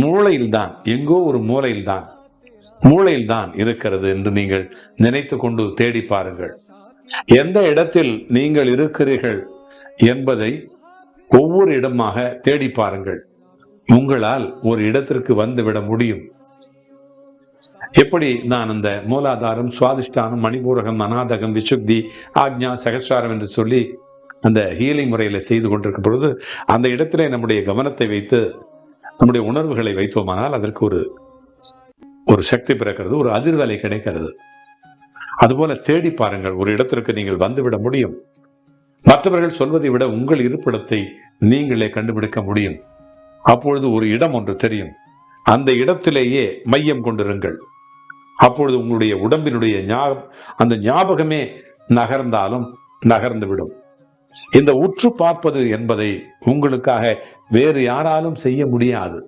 மூளையில்தான், எங்கோ ஒரு மூலையில்தான் மூளையில்தான் இருக்கிறது என்று நீங்கள் நினைத்து கொண்டு தேடி பாருங்கள். எந்த இடத்தில் நீங்கள் இருக்கிறீர்கள் என்பதை ஒவ்வொரு இடமாக தேடி பாருங்கள். உங்களால் ஒரு இடத்திற்கு வந்துவிட முடியும். எப்படி நான் அந்த மூலாதாரம், சுவாதிஷ்டானம், மணிபூரகம், அநாதகம், விசுப்தி, ஆக்ஞா, சகஸ்ராரம் என்று சொல்லி அந்த ஹீலிங் முறையில செய்து கொண்டிருக்கும் பொழுது அந்த இடத்திலே நம்முடைய கவனத்தை வைத்து நம்முடைய உணர்வுகளை வைத்தோமானால் அதற்கு ஒரு சக்தி பிறக்கிறது, ஒரு அதிர்வலை கிடைக்கிறது. அதுபோல தேடி பாருங்கள், ஒரு இடத்திற்கு நீங்கள் வந்துவிட முடியும். மற்றவர்கள் சொல்வதை விட உங்கள் இருப்பிடத்தை நீங்களே கண்டுபிடிக்க முடியும். அப்பொழுது ஒரு இடம் ஒன்று தெரியும். அந்த இடத்திலேயே மையம் கொண்டிருங்கள். அப்பொழுது உங்களுடைய உடம்பினுடைய அந்த ஞாபகமே நகர்ந்தாலும் நகர்ந்துவிடும். இந்த உற்று பார்ப்பது என்பதை உங்களுக்காக வேறு யாராலும் செய்ய முடியாது.